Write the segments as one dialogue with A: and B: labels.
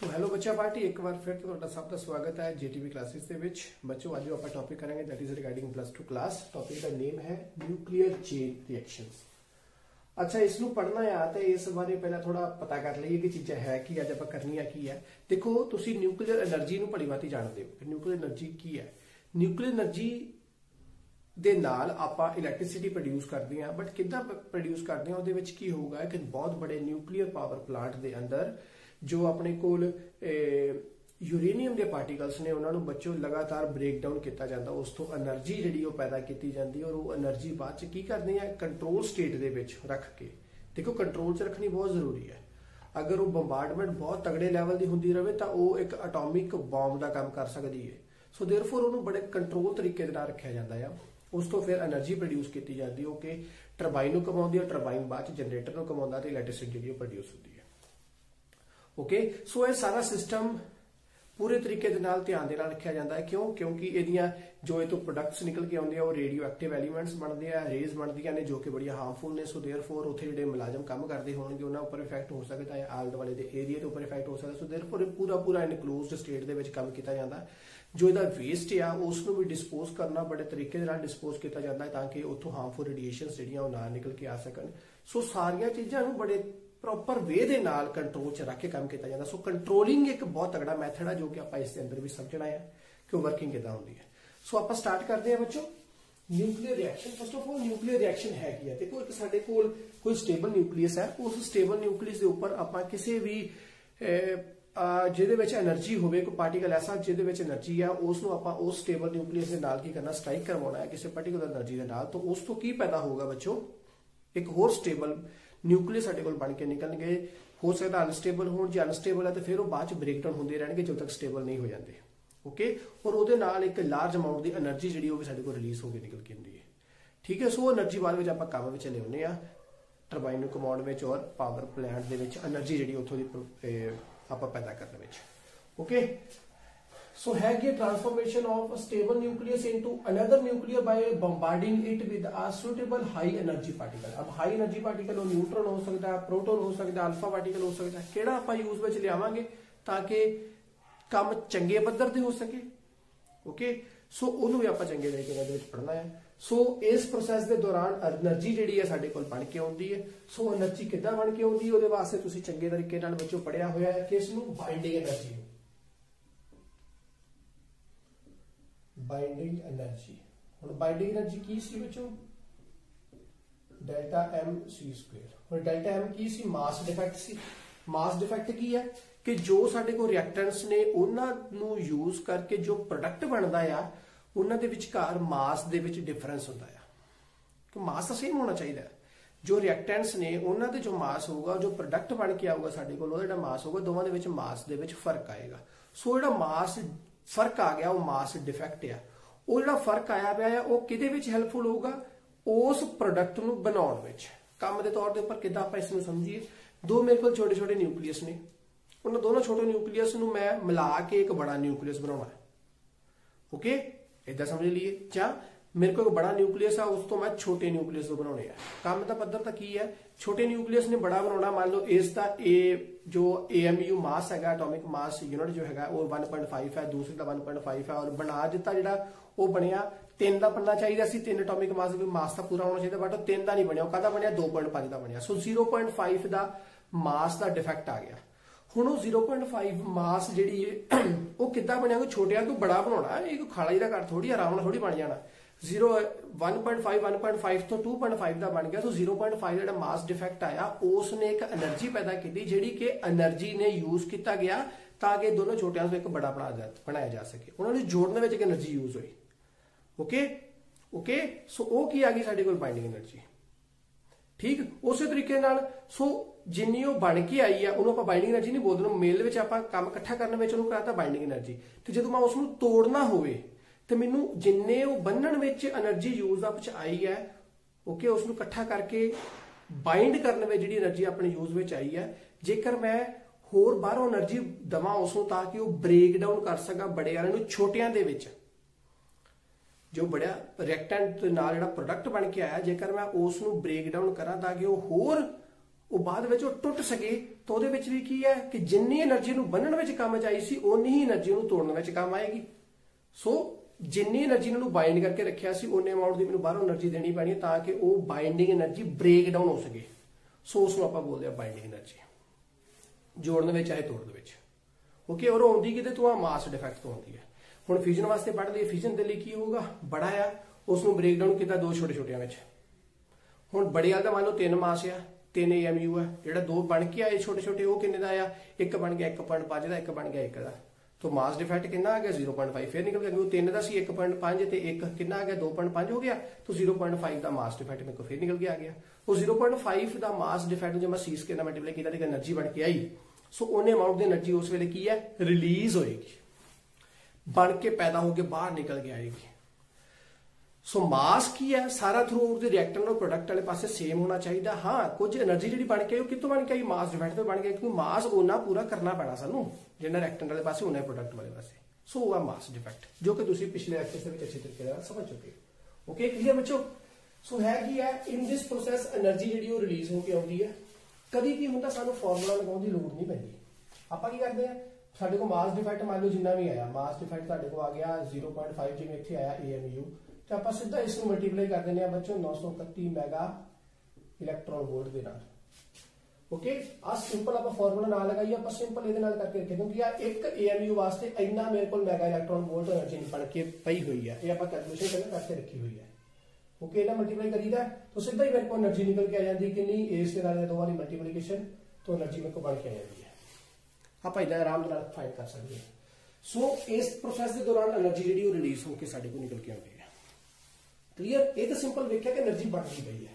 A: तो हैलो बच्चा पार्टी एक बार फिर तो सब का स्वागत है जीटीवी क्लासेस ਦੇ ਵਿੱਚ ਬੱਚੋ ਅੱਜ ਆਪਾਂ ਟੌਪਿਕ ਕਰਾਂਗੇ that is regarding +2 class topic ਦਾ ਨੇਮ ਹੈ ਨਿਊਕਲੀਅਰ ਚੇਨ ਰਿਐਕਸ਼ਨਸ। अच्छा इसनू पढ़ना है तो इस बारे पहला थोड़ा पता कर लीए कि चीज़ा है कि अज आप करनिया की है। देखो तुसी न्यूक्लीयर एनर्जी नू भली भांति जानते हो कि न्यूक्लीयर एनर्जी की है। न्यूक्लीयर एनर्जी ਦੇ ਨਾਲ ਆਪਾਂ ਇਲੈਕਟ੍ਰਿਸਿਟੀ ਪ੍ਰੋਡਿਊਸ ਕਰਦੇ ਹਾਂ, ਬਟ ਕਿੱਦਾਂ ਪ੍ਰੋਡਿਊਸ ਕਰਦੇ ਹਾਂ ਉਹਦੇ ਵਿੱਚ ਕੀ ਹੋਊਗਾ ਕਿ ਬਹੁਤ ਬੜੇ ਨਿਊਕਲੀਅਰ ਪਾਵਰ ਪਲਾਂਟ ਦੇ ਅੰਦਰ ਜੋ ਆਪਣੇ ਕੋਲ यूरेनियम के पार्टिकल्स ने उन्होंने बच्चों लगातार ब्रेकडाउन किया जाता, उस तो एनर्जी जी पैदा की जाती है और वो एनर्जी बाद च की करते हैं कंट्रोल स्टेट दे विच रख के। देखो कंट्रोल च रखनी बहुत जरूरी है। अगर वो बंबार्डमेंट बहुत तगड़े लैवल की होंदी रहे तो वो एक एटॉमिक बॉम्ब का काम कर सकती है। सो देयरफॉर उन्होंने बड़े कंट्रोल तरीके रखा जाता है। उस तो फिर एनर्जी प्रोड्यूस की जाती है, ओके टरबाइन घुमाती है, टरबाइन बाद जनरेटर को घुमाता तो इलैक्ट्रिसिटी जी प्रोड्यूस होती है। ओके सो ये सारा सिस्टम पूरे तरीके ध्यान दे रखा जाता है। क्यों? क्योंकि ये जो ये तो प्रोडक्ट्स निकल के आते हैं वो रेडियो एक्टिव एलीमेंट्स बनते हैं, रेज बनती ने जो कि बड़ी हार्मफुल ने। सो देयरफॉर उत्थे जो मुलाजम काम करते होंगे उन्होंने उपर इफेक्ट हो सकता है, आले दुआले के एरिया के उपर इफेक्ट हो सकता है। सो देयरफॉर पूरा इनक्लोज्ड स्टेट के काम किया जाता है। जो इसका वेस्ट आ उसनू भी डिस्पोज करना बड़े तरीके डिस्पोज किया जाता है ताकि उतों हार्मफुल रेडिएशन जो ना निकल के आ सकन। सो सारिया चीज़ों बड़े प्रॉपर वे दे नाल कंट्रोल च रख के काम किया जाता। सो कंट्रोलिंग एक बहुत तगड़ा मैथड है जो कि आप इसके अंदर भी समझना है कि वर्किंग किदा होंदी है। सो आप स्टार्ट करते हैं बच्चों nuclear reaction. First of all nuclear reaction है की है। देखो एक साडे कोल कोई स्टेबल न्यूक्लियस है, उस स्टेबल न्यूक्लियस के उपर आप किसी भी जिहदे विच एनर्जी होवे कोई पार्टिकल ऐसा जिहदे विच एनर्जी है उसनू आपां उस स्टेबल न्यूक्लियस के नाल की करना स्ट्राइक करवाना है किसी पर्टिकुलर एनर्जी के नाल। तो उस तो की पैदा होगा बच्चों एक होर स्टेबल न्यूक्लियस साडे कोल बन के निकलणगे। हो सकता अनस्टेबल हो, जो अनस्टेबल है तो फिर वो बाद च ब्रेकडाउन होंदे रहणगे जब तक स्टेबल नहीं हो जाते। ओके और उहदे नाल एक लार्ज अमाउंट की एनर्जी जिहड़ी वो भी साडे कोल रिलीज होकर निकल के आउंदी है। ठीक है सो एनर्जी बाद में आपां काम विच लिआउने आ टरबाइन नूं घुमाउण विच और power plant they which energy जिहड़ी उत्थों दी आपां पैदा करन विच। ओके सो है कि transformation of a stable nucleus into another nucleus by bombarding it with a suitable high energy particle। अब हाई एनर्जी पार्टिकल न्यूट्रॉन हो सकता है, प्रोटॉन हो सकता है, अल्फा पार्टिकल हो सकता है, केड़ा आप यूज में लियावांगे ताकि काम चंगे पद्धर ते हो सके। ओके सो उन्होंने भी आप चंगे तरीके दे पढ़ना है। सो इस प्रोसैस के दौरान एनर्जी जिहड़ी है साडे कोल बन के आउंदी है। सो एनर्जी किद्दां बन के आउंदी है उहदे वास्ते तुसीं चंगे तरीके नाल बच्चों पढ़िया होया है कि इसनूं बाइंडिंग एनर्जी बाइंडिंग एनर्जी हुण बाइंडिंग एनर्जी की सी बच्चों डेल्टा एम सी स्क्वेयर। हुण डेल्टा एम की सी मास डिफेक्ट सी। मास डिफेक्ट की है कि जो साडे कोल रिएक्टेंट्स ने उन्हां नूं यूज करके जो प्रोडक्ट बनदा आ उन्हां दे विचकार मास दे विच डिफरेंस हुंदा है कि मास तो सेम होना चाहिए। जो रिएक्टेंट्स ने उन्हां दे जो मास होगा जो प्रोडक्ट बन के आऊगा साडे कोल ओहदा मास होगा दोवां दे विच मास दे विच फर्क आएगा। सो जिहड़ा मास फर्क आ गया वो मास डिफेक्ट है। वो जो फर्क आया पाया है वो किहदे विच हेल्पफुल होगा उस प्रोडक्ट नूं बनाउण विच। काम के तौर पर किद्दां आपां इसनूं समझीए दो मेरे को छोटे छोटे न्यूक्लियस ने उन्होंने दोनों छोटे न्यूक्लियस नूं मैं मिला के एक बड़ा न्यूक्लियस बनाउणा है। ओके इदां समझ लीए क्या मेरे को एक बड़ा न्यूक्लियस है उस तो मैं छोटे न्यूक्लियस को बनाने हैं। काम का पद्धर तो की है छोटे न्यूक्लियस ने बड़ा बनाना। मान लो इसका जो AMU मास है एटॉमिक मास यूनिट जो है वो 1.5 है, दूसरे का 1.5 है और बना दिता जो वो बनया 3 का बनना चाहिए सी। 3 एटॉमिक मास का पूरा होना चाहिए बट 3 का नहीं बनया, कहता बनया 2.5 का बनया। सो 0.5 का मास का डिफेक्ट आ गया। हुण 0.5 मास जिहड़ी है वो किद्दां बनया कोई छोटिया को बड़ा बनाना है, एक खाला जिहा घर थोड़ी आराम नाल थोड़ी बन जाना। 1.5 तो 2.5 का बन गया। तो 0.5 जो मास डिफेक्ट आया उसने एक एनर्जी पैदा की जिहड़ी कि एनर्जी ने यूज किया गया ताकि दोनों छोटिया को एक बड़ा बनाया जा सके। उन्होंने जोड़ने में एक एनर्जी यूज हुई। ओके ओके सो वो की आ गई साडे कोल बाइंडिंग एनर्जी। ठीक उस तरीके नाल सो जिन्नी वो बन के आई है उन्होंने आप बाइंडिंग एनर्जी नहीं बोलते। मेल में आप काम इकट्ठा करने में उन्होंने कहता बाइंडिंग एनर्जी। तो जो मैं उसको तोड़ना होवे तो मैनू जिन्ने बनन विच एनर्जी यूज अप च आई है ओके उसनू इकट्ठा करके बाइंड करने में जिहड़ी एनर्जी अपने यूज में आई है जेकर मैं होर बाहरों एनर्जी दवां उसनू ताकि वो ब्रेक डाउन कर सका बड़े वाले नू छोटियां दे विच जो बड़ा रिएक्टेंट नाल जिहड़ा प्रोडक्ट बन के आया जेकर मैं उसनू ब्रेक डाउन करा ताकि वो होर वो बाद विच टुट सके तो ਉਹਦੇ ਵਿੱਚ ਵੀ ਕੀ ਹੈ ਕਿ ਜਿੰਨੀ એનર્ਜੀ ਨੂੰ ਬੰਨਣ ਵਿੱਚ ਕੰਮ ਚ ਆਈ ਸੀ ਓਨੀ ਹੀ એનર્ਜੀ ਨੂੰ ਤੋੜਨ ਵਿੱਚ ਕੰਮ ਆਏਗੀ। ਸੋ ਜਿੰਨੀ એનર્ਜੀ ਨੂੰ ਬਾਈਂਡ ਕਰਕੇ ਰੱਖਿਆ ਸੀ ਉਹਨੇ ਅਮਾਉਂਟ ਦੀ ਮੈਨੂੰ ਬਾਹਰੋਂ એનર્ਜੀ ਦੇਣੀ ਪੈਣੀ ਹੈ ਤਾਂ ਕਿ ਉਹ ਬਾਈਂਡਿੰਗ એનર્ਜੀ ਬ੍ਰੇਕ ਡਾਊਨ ਹੋ ਸਕੇ। ਸੋ ਉਸ ਨੂੰ ਆਪਾਂ ਬੋਲਦੇ ਆ ਬਾਈਂਡਿੰਗ એનર્ਜੀ, ਜੋੜਨ ਵਿੱਚ ਚਾਹੇ ਤੋੜਨ ਵਿੱਚ। ਓਕੇ, ਔਰ ਆਉਂਦੀ ਕਿਤੇ ਤੋਂ ਆ ਮਾਸ ਡਿਫੈਕਟ ਤੋਂ ਆਉਂਦੀ ਹੈ। ਹੁਣ ਫਿਊਜ਼ਨ ਵਾਸਤੇ ਪੜ੍ਹ ਲਈਏ, ਫਿਊਜ਼ਨ ਦੇ ਲਈ ਕੀ ਹੋਊਗਾ, ਬੜਾ ਆ ਉਸ ਨੂੰ ਬ੍ਰੇਕ ਡਾਊਨ ਕੀਤਾ ਦੋ ਛੋਟੇ ਛੋਟਿਆਂ ਵਿੱਚ। ਹੁਣ ਬੜੇ ਵਾਲਾ ਦਾ ਮੰਨ ਲਓ 3 ਮਾਸ ਆ, 3 AMU ਹੈ, ਜਿਹੜਾ 2 ਬਣ ਕੇ ਆਏ ਛੋਟੇ ਛੋਟੇ ਉਹ ਕਿੰਨੇ ਦਾ ਆ, 1 ਬਣ ਗਿਆ 1.5 ਦਾ, 1 ਬਣ ਗਿਆ 1 ਦਾ। तो मास डिफेक्ट कितना आ गया 0.5, फिर निकल गया क्योंकि 3 का सी 1.5 ਤੇ 1 कितना आ गया 2.5 हो गया, तो 0.5 ਦਾ मास डिफेक्ट मेरे को फिर निकल के आ गया। ਉਹ 0.5 ਦਾ ਮਾਸ ਡਿਫੈਕਟ ਜੇ ਮੈਂ ਸੀ ਸਕੇਅਰ ਨਾਲ ਮਲਟੀਪਲਾਈ ਕੀਤਾ ਤੇ એનર્ਜੀ ਬਣ ਕੇ ਆਈ। ਸੋ ਉਹਨੇ ਅਮਾਉਂਟ ਦੀ એનર્ਜੀ ਉਸ ਵੇਲੇ ਕੀ ਹੈ, ਰਿਲੀਜ਼ ਹੋਏਗੀ, ਬਣ ਕੇ ਪੈਦਾ ਹੋ ਕੇ ਬਾਹਰ ਨਿਕਲ ਕੇ ਆਏਗੀ। ਸੋ ਮਾਸ ਕੀ ਹੈ, ਸਾਰਾ ਥਰੂ ਉਹਦੇ ਰਿਐਕਟੈਂਟ ਔਰ ਪ੍ਰੋਡਕਟ ਵਾਲੇ ਪਾਸੇ ਸੇਮ ਹੋਣਾ ਚਾਹੀਦਾ। ਹਾਂ, ਕੁਝ એનર્ਜੀ ਜਿਹੜੀ ਬਣ ਕੇ ਆਈ ਉਹ ਕਿੱਥੋਂ ਬਣ ਕੇ ਆਈ, ਮਾਸ ਡਿਫੈਕਟ ਤੋਂ ਬਣ ਕੇ, ਕਿਉਂਕਿ ਮਾਸ ਉਹਨਾਂ ਪੂਰਾ ਕਰਨਾ ਪੈਣਾ ਸਾਨੂੰ, ਜਿੰਨਾ ਰਿਐਕਟੈਂਟ ਵਾਲੇ ਪਾਸੇ ਉਹਨਾਂ ਪ੍ਰੋਡਕਟ ਵਾਲੇ ਪਾਸੇ। ਸੋ ਉਹ ਆ ਮਾਸ ਡਿਫੈਕਟ, ਜੋ ਕਿ ਤੁਸੀਂ ਪਿਛਲੇ ਲੈਕਚਰ ਦੇ ਵਿੱਚ ਅੱਛੇ ਤਰੀਕੇ ਨਾਲ ਸਮਝ ਚੁੱਕੇ ਹੋ। ਓਕੇ, ਕਲੀਅਰ ਬੱਚੋ। ਸੋ ਹੈ ਕੀ ਹੈ, ਇਨ ਦਿਸ ਪ੍ਰੋਸੈਸ એનર્ਜੀ ਜਿਹੜੀ ਉਹ ਰਿਲੀਜ਼ ਹੋ ਕੇ ਆਉਂਦੀ ਹੈ। ਕਦੀ ਕੀ ਹੁੰਦਾ, ਸਾਨੂੰ ਫਾਰਮੂਲਾ ਲਗਾਉਣ ਦੀ ਲੋੜ ਨਹੀਂ ਪੈਂਦੀ। ਆਪਾਂ ਕੀ ਕਰਦੇ ਆ, ਸਾਡੇ ਕੋਲ ਮਾਸ ਡਿਫੈਕਟ ਮੰਨ ਲਓ ਜਿੰਨਾ ਵੀ ਆਇਆ, ਮਾਸ ਡਿਫੈਕਟ ਤੁਹਾਡੇ ਕੋਲ ਆ ਗਿਆ 0.5, ਜਿਵੇਂ ਇੱਥੇ ਆਇਆ AMU, ਤੇ ਆਪਾਂ ਸਿੱਧਾ ਇਸ ਨੂੰ ਮਲਟੀਪਲਾਈ ਕਰ ਦਿੰਦੇ ਆ ਬੱਚੋ 931 ਮੈਗਾ ਇਲੈਕਟ੍ਰੋਨ ਵੋਲਟ ਦੇ ਨਾਲ। ਓਕੇ, ਆ ਸਿੰਪਲ ਆਪਾਂ ਫਾਰਮੂਲਾ ਨਾਲ ਲਗਾਈਏ, ਆਪਾਂ ਸਿੰਪਲ ਇਹਦੇ ਨਾਲ ਕਰਕੇ ਰੱਖੇ, ਕਿਉਂਕਿ ਆ ਇੱਕ AMU ਵਾਸਤੇ ਇੰਨਾ ਮੇਰੇ ਕੋਲ ਮੈਗਾ ਇਲੈਕਟ੍ਰੋਨ ਵੋਲਟ એનર્ਜੀ ਬਣ ਕੇ ਪਈ ਹੋਈ ਹੈ। ਇਹ ਆਪਾਂ ਕੈਲਕੂਲੇਸ਼ਨ ਕਰਕੇ ਰੱਖੀ ਹੋਈ ਹੈ। ਓਕੇ, ਇਹਦਾ ਮਲਟੀਪਲਾਈ ਕਰੀਦਾ ਤਾਂ ਸਿੱਧਾ ਹੀ ਮੇਰੇ ਕੋਲ એનર્ਜੀ ਨਿਕਲ ਕੇ ਆ ਜਾਂਦੀ, ਕਿੰਨੀ, ਇਸ ਦੇ ਨਾਲ ਦੋ ਵਾਰੀ ਮਲਟੀਪਲੀਕੇਸ਼ਨ ਤੋਂ એનર્ਜੀ ਮੇਰੇ ਕੋਲ ਬਣ ਕੇ ਆ ਜਾਂਦੀ ਹੈ। ਆਪਾਂ ਇਹਦਾ ਆਰਾਮ ਨਾਲ ਫਾਈਂਡ ਕਰ ਸਕਦੇ ਹਾਂ। ਸੋ ਇਸ ਪ੍ਰੋਸੈਸ ਦੇ ਦੌਰਾਨ એનર્ਜੀ ਜਿਹੜੀ ਉਹ ਰਿਲੀਜ਼ ਹੋ ਕੇ ਸਾਡੇ ਕੋਲ ਨਿਕਲ ਕੇ ਆਉਂਦੀ ਹੈ। ਕਲੀਅਰ, ਇਹ ਤਾਂ ਸਿੰਪਲ ਵੇਖਿਆ ਕਿ એનર્ਜੀ ਬਣਦੀ ਪਈ ਹੈ,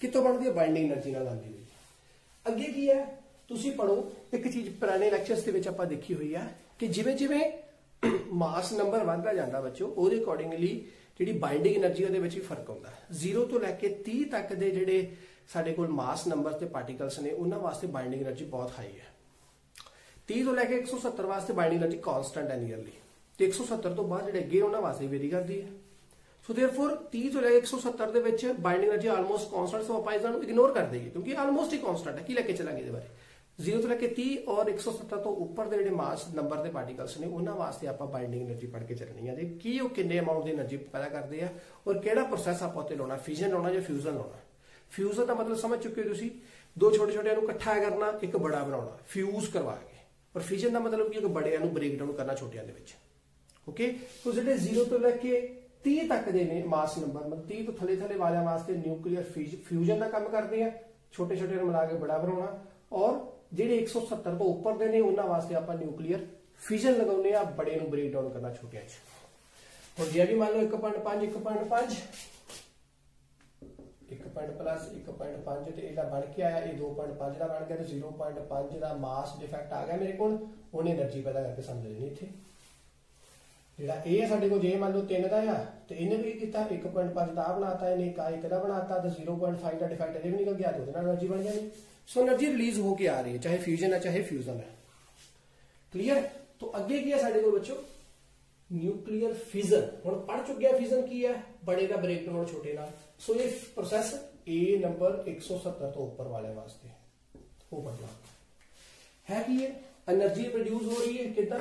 A: ਕਿੱਥੋਂ ਬਣਦੀ ਹੈ, ਬਾਈਂਡਿੰਗ એનર્ਜੀ ਨਾਲ ਆਉਂਦੀ ਹੋਈ। ਅੱਗੇ ਕੀ ਹੈ, ਤੁਸੀਂ ਪੜੋ ਇੱਕ ਚੀਜ਼ ਪੁਰਾਣੇ ਲੈਕਚਰਸ ਦੇ ਵਿੱਚ ਆਪਾਂ ਦੇਖੀ ਹੋਈ ਹੈ ਕਿ ਜਿਵੇਂ ਜਿਵੇਂ ਮਾਸ ਨੰਬਰ ਵੱਧਦਾ ਜਾਂਦਾ ਬੱਚੋ, ਉਹਦੇ ਅਕੋਰਡਿੰਗਲੀ ਜਿਹੜੀ ਬਾਈਂਡਿੰਗ એનર્ਜੀ ਉਹਦੇ ਵਿੱਚ ਵੀ ਫਰਕ ਆਉਂਦਾ। 0 ਤੋਂ ਲੈ ਕੇ 30 ਤੱਕ ਦੇ ਜਿਹੜੇ ਸਾਡੇ ਕੋਲ ਮਾਸ ਨੰਬਰ ਤੇ ਪਾਰਟੀਕਲਸ ਨੇ, ਉਹਨਾਂ ਵਾਸਤੇ ਬਾਈਂਡਿੰਗ એનર્ਜੀ ਬਹੁਤ ਹਾਈ ਹੈ। 30 ਤੋਂ ਲੈ ਕੇ 170 ਵਾਸਤੇ ਬਾਈਂਡਿੰਗ એનર્ਜੀ ਕਾਂਸਟੈਂਟ ਹੈ ਨੀਅਰਲੀ, ਤੇ 170 ਤੋਂ ਬਾਅਦ ਜਿਹੜੇ ਅੱਗੇ ਉਹਨਾਂ ਵਾਸਤੇ ਵੇਰੀ ਕਰਦੀ ਹੈ। ਸੋ ਦੇਅਰਫੋਰ 30 ਤੋਂ ਲੈ ਕੇ 170 ਦੇ ਵਿੱਚ ਬਾਈਂਡਿੰਗ એનર્ਜੀ ਆਲਮੋਸਟ ਕਾਂਸਟੈਂਟ, ਸੋ ਆਪਾਂ ਇਹਨਾਂ ਨੂੰ ਇਗਨੋਰ ਕਰ ਦਈਏ ਕਿਉਂਕਿ ਆਲਮੋਸਟ ਹੀ ਕਾਂਸਟੈਂਟ ਹੈ। ਕੀ ਲੈ ਕੇ ਚੱਲਾਂਗੇ ਇਹਦੇ ਬਾਰੇ, 0 ਤੋਂ ਲੈ ਕੇ 30 ਔਰ 170 ਤੋਂ ਉੱਪਰ ਦੇ ਜਿਹੜੇ ਮਾਸ ਨੰਬਰ ਦੇ ਪਾਰਟੀਕਲਸ ਨੇ, ਉਹਨਾਂ ਵਾਸਤੇ ਆਪਾਂ ਬਾਈਂਡਿੰਗ એનર્ਜੀ ਪੜ੍ਹ ਕੇ ਚੱਲਣੀ ਹੈ ਜੀ, ਕੀ ਉਹ ਕਿੰਨੇ ਅਮਾਉਂਟ ਦੀ એનર્ਜੀ ਪੈਦਾ ਕਰਦੇ ਆ ਔਰ ਕਿਹੜਾ ਪ੍ਰੋਸੈਸ ਆਪਾਂ ਉੱਤੇ ਲਾਉਣਾ, ਫਿਜ਼ਨ ਲਾਉਣਾ ਜਾਂ ਫਿਊਜ਼ਨ ਲਾਉਣਾ। ਫਿਊਜ਼ਨ ਦਾ ਮਤਲਬ ਸਮਝ ਚੁੱਕੇ ਹੋ ਤੁਸੀਂ, ਦੋ ਛੋਟੇ ਛੋਟਿਆਂ ਨੂੰ ਇਕੱਠਾ ਕਰਨਾ, ਇੱਕ ਬੜਾ ਬਣਾਉਣਾ, ਫਿਊਜ਼ ਕਰਵਾ ਕੇ। ਔਰ ਫਿਜ਼ਨ ਦਾ ਮਤਲਬ ਕੀ, ਇੱਕ ਬੜਿਆਂ ਨੂੰ ਬ੍ਰੇਕ ਡਾਊਨ ਕਰਨਾ ਛੋਟਿਆਂ ਦੇ ਵਿੱਚ। ਓਕੇ, ਸੋ ਜਿਹੜੇ 0 ਤੋਂ ਲੈ ਕੇ 30 ਤੱਕ ਦੇ ਨੇ ਮਾਸ ਨੰਬਰ, ਮਤਲਬ 30 ਤੋਂ ਥੱਲੇ ਥੱਲੇ ਵਾਲਿਆਂ ਵਾਸਤੇ ਨਿਊਕਲੀਅਰ ਫਿਊਜ਼ਨ ਦਾ ਕੰਮ ਕਰਦੇ ਆ, ਛੋਟੇ ਛੋਟੇ ਨੂੰ ਮਿਲਾ ਕੇ ਬੜਾ ਬਣਾਉਣਾ। ਔਰ ਜਿਹੜੇ 170 ਤੋਂ ਉੱਪਰ ਦੇ ਨੇ, ਉਹਨਾਂ ਵਾਸਤੇ ਆਪਾਂ ਨਿਊਕਲੀਅਰ ਫਿਜ਼ਨ ਲਗਾਉਂਦੇ ਆ, ਬੜੇ ਨੂੰ ਬ੍ਰੇਕ ਡਾਊਨ ਕਰਨਾ ਛੋਟਿਆਂ 'ਚ। ਹੁਣ ਜੇ ਵੀ ਮੰਨ ਲਓ 1.5 1.5 1 ਪਲੱਸ 1.5 ਤੇ ਇਹਦਾ ਬਣ ਕੇ ਆਇਆ, ਇਹ 2.5 ਦਾ ਬਣ ਗਿਆ, ਤੇ 0.5 ਦਾ ਮਾਸ ਡਿਫੈਕਟ ਆ ਗਿਆ ਮੇਰੇ ਕੋਲ, ਉਹਨੇ એનર્ਜੀ ਪੈਦਾ ਕਰਕੇ ਸਮਝ ਲੈਣੀ। ਇੱਥੇ ਜਿਹੜਾ ਇਹ ਹੈ ਸਾਡੇ ਕੋਲ, ਜੇ ਮੰਨ ਲਓ 3 ਦਾ ਆ ਤੇ ਇਹਨੇ ਵੀ ਕੀਤਾ 1.5 ਦਾ ਬਣਾਤਾ, ਇਹਨੇ 1 ਦਾ ਬਣਾਤਾ, ਤੇ 0.5 ਦਾ ਡਿਫੈਕਟ ਇਹਦੇ ਵੀ ਨਿਕਲ ਗਿਆ, ਤੇ ਉਹਦੇ ਨਾਲ એનર્ਜੀ ਬਣ ਜਾਣੀ। ਸੋ એનર્ਜੀ ਰਿਲੀਜ਼ ਹੋ ਕੇ ਆ ਰਹੀ ਹੈ, ਚਾਹੇ ਫਿਊਜ਼ਨ ਹੈ ਚਾਹੇ ਫਿਊਜ਼ਨ ਹੈ। ਕਲੀਅਰ, तो ਅੱਗੇ ਕੀ ਹੈ ਸਾਡੇ ਕੋਲ ਬੱਚੋ, ਨਿਊਕਲੀਅਰ ਫਿਜ਼ਨ। ਹੁਣ ਪੜ ਚੁੱਕਿਆ ਫਿਜ਼ਨ ਕੀ ਹੈ, ਬੜੇ ਦਾ ਬ੍ਰੇਕ ਡਾਊਨ ਛੋਟੇ ਨਾਲ। ਸੋ ਇਹ ਪ੍ਰੋਸੈਸ A ਨੰਬਰ 170 ਤੋਂ ਉੱਪਰ ਵਾਲੇ ਵਾਸਤੇ ਉਹ ਪੜਨਾ ਹੈ। ਕੀ ਹੈ, એનર્ਜੀ ਪ੍ਰੋਡਿਊਸ ਹੋ ਰਹੀ ਹੈ ਕਿਦਾਂ,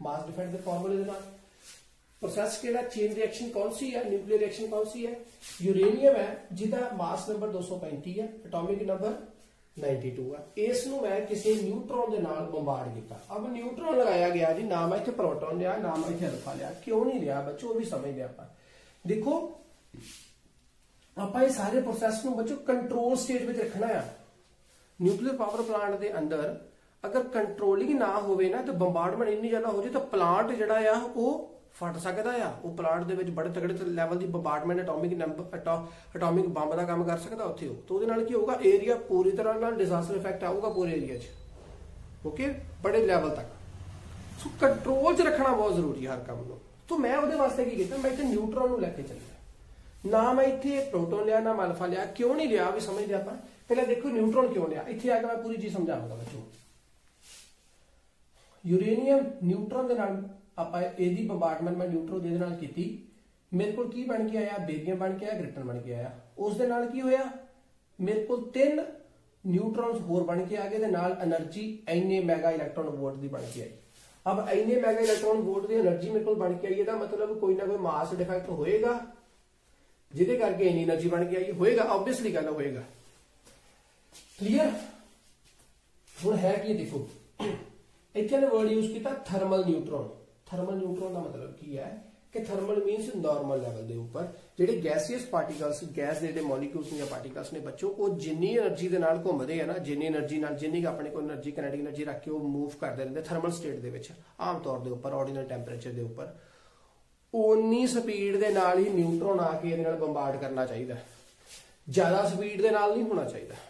A: ਮਾਸ ਡਿਫੈਕਟ ਦੇ ਫਾਰਮੂਲੇ ਦੇ ਨਾਲ। प्रोसेस केड़ा, चेन रिएक्शन कौन सी है, न्यूक्लियर रिएक्शन कौन सी है, यूरेनियम है जिदा मास नंबर 235 है, एटॉमिक नंबर 92 है। इस नूं मैं किसी न्यूट्रॉन दे नाल बंबार्ड किया। अब न्यूट्रॉन लगाया गया जी, ना मैं इत्थे प्रोटॉन लिया ना मैं इत्थे अल्फा लिया, क्यों नहीं लिया बच्चों, वो भी समझ लिया। आप देखो आप ये सारे प्रोसेस नूं बच्चों कंट्रोल स्टेट में रखना है। न्यूक्लियर पावर प्लांट के अंदर अगर कंट्रोलिंग ना होवे ना, तो बंबार्डमेंट इन्नी ज्यादा हो जाए तो प्लांट जिहड़ा आ वो फट सकता है। वो प्लांट के बड़े तगड़े लैवल की बंबार्डमेंट एटॉमिक बंब का काम कर सकता उत्थे हो, तो उहदे नाल की होगा, एरिया पूरी तरह नाल डिजास्टर इफेक्ट आऊगा पूरे एरिया च। ओके, बड़े लैवल तक। सो कंट्रोल च रखना बहुत जरूरी है हर काम को। तो मैं उहदे वास्ते की कीता, मैं इत्थे न्यूट्रॉन नूं लैके चलिया, ना मैं इत्थे प्रोटॉन लिया ना मैं अल्फा लिया। क्यों नहीं लिया भी समझ लिया आपां। पहले देखो न्यूट्रॉन क्यों लिया, इत्थे आके मैं पूरी चीज समझाऊंगा बच्चों। यूरेनियम न्यूट्रॉन दे नाल ਆਪਾਂ ਇਹਦੀ ਬੰਬਾਰਡਮੈਂਟ ਮੈਂ ਨਿਊਟਰੋ ਦੇ ਨਾਲ ਕੀਤੀ, ਮੇਰੇ ਕੋਲ ਕੀ ਬਣ ਕੇ ਆਇਆ, ਬੇਰੀਅਮ ਬਣ ਕੇ ਆਇਆ, ਗ੍ਰਿਟਨ ਬਣ ਕੇ ਆਇਆ। ਉਸ ਦੇ ਨਾਲ ਕੀ ਹੋਇਆ, ਮੇਰੇ ਕੋਲ 3 न्यूट्रॉन्स होर बन के आ गए, नाल एनर्जी इन्ने मैगा इलैक्ट्रॉन वोल्ट की बन के आई। अब इन्ने मैगा इलैक्ट्रॉन वोल्ट की एनर्जी मेरे को बन के आई, इसका मतलब कोई ना कोई मास डिफेक्ट होएगा जिहदे करके इन्नी एनर्जी बन के आई होएगा, ऑब्वियसली गल होएगा। क्लीयर? हुण है कि देखो इत्थे ने वर्ड यूज किया थर्मल न्यूट्रॉन। थर्मल न्यूट्रॉन का मतलब की है कि थर्मल मीनस नॉर्मल लैवल के उपर जिहड़े गैसीयस पार्टिकल्स, गैस के जिहड़े मॉलिक्यूल्स या पार्टिकल्स ने बच्चों, वो जिन्नी एनर्जी के नाल घूमदे है ना, जिन्नी एनर्जी नाल जिन्नी अपने को एनर्जी काइनेटिक एनर्जी रख के वो मूव करते रहते थर्मल स्टेट दे विच, आम तौर के उपर ऑर्डिनल टैंपरेचर के उपर, उन्नी स्पीड के नाल ही न्यूट्रॉन आके इहदे नाल बंबार्ड करना चाहिए। ज्यादा स्पीड के नाल नहीं होना चाहिए।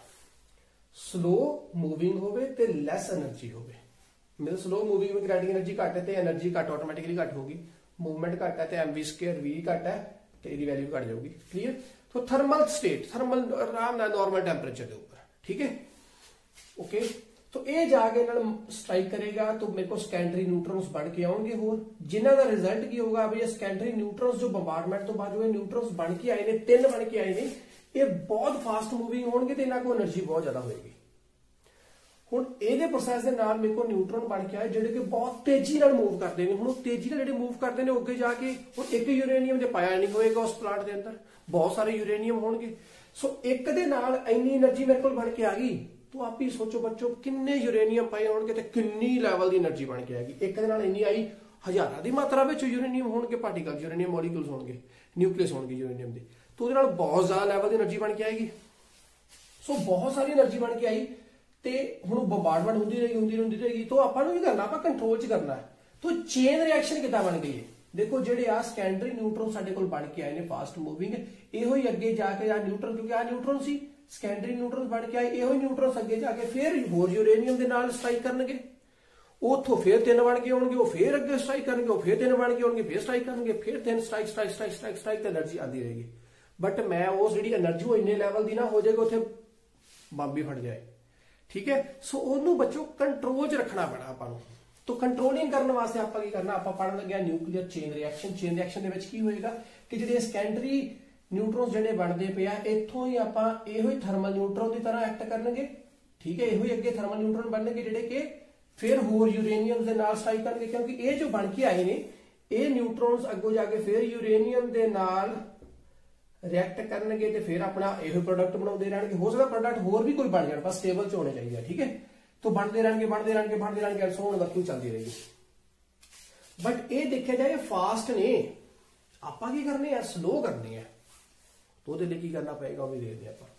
A: स्लो मूविंग होवे ते लैस एनर्जी होवे। मतलब स्लो मूविंग में काइनेटिक एनर्जी घट है तो एनर्जी घट ऑटोमैटिकली घट होगी, मूवमेंट घट है तो एम वी स्क्वायर वी घट है तो इसकी वैल्यू घट जाएगी। क्लियर? तो थर्मल स्टेट, थर्मल आराम नाल नॉर्मल टैंपरेचर के ऊपर, ठीक है, ओके। तो ये जाके स्ट्राइक करेगा तो मेरे को सेकेंडरी न्यूट्रॉन्स बन के आउणगे होर, जिन्हां दा रिजल्ट की होगा भी सेकेंडरी न्यूट्रॉन्स जो बंबार्डमेंट तो बाद जो न्यूट्रॉन्स बन के आए ने, 3 बन के आए ने, ये बहुत फास्ट मूविंग होणगे ते इन्हां को एनर्जी बहुत ज्यादा होएगी। हुण इहदे प्रोसैस दे नाल मेरे को न्यूट्रॉन बन के आए जिहड़े कि बहुत तेजी नाल मूव करते हैं। हुण तेजी नाल जिहड़े मूव करते हैं अगे जाके हुण एक यूरेनियम दे पाया नहीं होएगा उस प्लांट के अंदर, बहुत सारे यूरेनियम होणगे। सो एक दे नाल इन्नी एनर्जी मेरे को बन के आ गई, तो आप ही सोचो बच्चों किन्ने यूरेनियम पाए होणगे ते किन्नी लैवल की एनर्जी बन के आएगी। एक दे नाल इन्नी आई, हजारां की मात्रा में यूरेनियम होणगे, पार्टिकल यूरेनियम मॉलिक्यूल्स होणगे, न्यूक्लियस होणगे यूरेनियम के, तो उहदे नाल बहुत ज्यादा लैवल की एनर्जी बन के आएगी। सो बहुत सारी एनर्जी बन के आई ते हुण बंबार्डमेंट होंदी रहेगी तो आपां नूं की करना, आपां कंट्रोल च करना है। तो चेन रिएक्शन किदां बन गई है? देखो जिहड़े आ सेकेंडरी न्यूट्रॉन साडे कोल बन के आए ने फास्ट मूविंग, इहो ही अगे जाके आ न्यूट्रॉन, क्योंकि आ न्यूट्रॉन सी सेकेंडरी न्यूट्रॉन बन के आए, इहो ही न्यूट्रॉन अगे जाके फिर होर यूरेनियम दे नाल स्ट्राइक करनगे, उथों फिर 3 बन के आउणगे, वो फिर अगे स्ट्राइक करनगे, वो फिर 3 बन के आउणगे, फिर स्ट्राइक करनगे, फिर 3 strike strike strike strike strike ते एनर्जी आती रहेगी। बट मैं उस जिहड़ी एनर्जी वो इन्ने लैवल दी ना हो जाएगी उत्थे बंब ही फट जाए, ठीक है। सो उन्होंने बच्चों कंट्रोल च रखना पैना आपां नूं। तो कंट्रोलिंग करने वास्ते आपां की करना, आपां पढ़न लगे nuclear chain reaction. Chain reaction दे विच की होएगा कि जिहड़े सेकेंडरी न्यूट्रॉन्स जिहड़े बनदे पे आ, इत्थों ही आपां इहो ही थर्मल न्यूट्रॉन की तरह एक्ट करनगे, ठीक है। इहो ही अगे थर्मल न्यूट्रॉन बनणगे जिहड़े कि फिर होर यूरेनियम दे नाल स्ट्राइक करनगे, क्योंकि ये जो बन के आए ने ये न्यूट्रॉन्स अगों जाके फिर यूरेनियम दे नाल रिएक्ट करनगे ते फिर अपना यही प्रोडक्ट बनाते रहेंगे। हो सकता प्रोडक्ट होर भी कोई बन जाए, बस स्टेबल च होने चाहिए, ठीक है। तो बनते रहेंगे सो हुण वर्किंग चलती रहेगी। बट ये देखा जाए फास्ट ने, आपां की करने हैं स्लो करने हैं, तो उहदे लई की करना पएगा वो भी देखते हैं।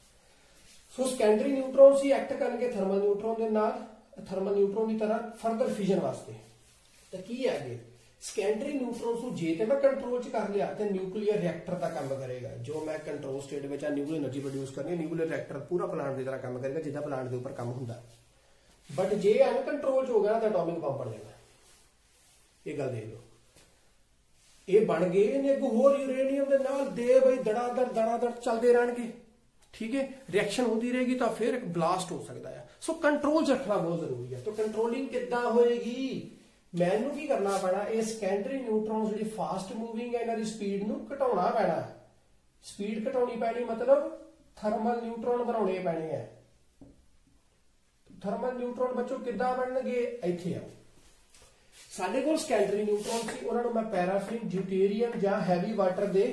A: सो सेकेंडरी न्यूट्रॉन्स ही एक्ट करनगे थर्मल न्यूट्रॉन दे नाल, थर्मल न्यूट्रॉन की तरह फर्दर फिजन वास्ते। तो की है अगे सेकेंडरी न्यूट्रॉन्स को जे मैं कंट्रोल च कर लिया तो न्यूक्लियर रिएक्टर का काम करेगा। जो मैं कंट्रोल स्टेट में न्यूक्लियर एनर्जी प्रोड्यूस करनी, न्यूक्लियर रिएक्टर पूरा प्लांट की तरह काम करेगा जिदा प्लांट के ऊपर काम होंदा। बट जे अनकंट्रोल हो गया तो एटॉमिक बम बन जाएगा। ये गल देख लो, ये बन गए ने होर यूरेनियम के नाल दे बई दड़ादड़ चलते रहेंगे, ठीक है। रिएक्शन होती रहेगी तो फिर एक ब्लास्ट हो सकता है। सो कंट्रोल रखना बहुत जरूरी है। तो कंट्रोलिंग किद्दां होएगी? मैनू की करना पैना, ये सेकेंडरी न्यूट्रॉन्स जिहड़ी फास्ट मूविंग है इन्हां दी स्पीड नूं घटाउणा पैना। स्पीड घटाउणी पैनी मतलब थर्मल न्यूट्रॉन बनाउणे पैणे है। थर्मल न्यूट्रॉन बच्चों किद्दां बनणगे? इत्थे आओ, साडे कोल सेकेंडरी न्यूट्रॉन सी, उन्हां नूं मैं पैराफिन, ड्यूटेरियम जां हैवी वाटर दे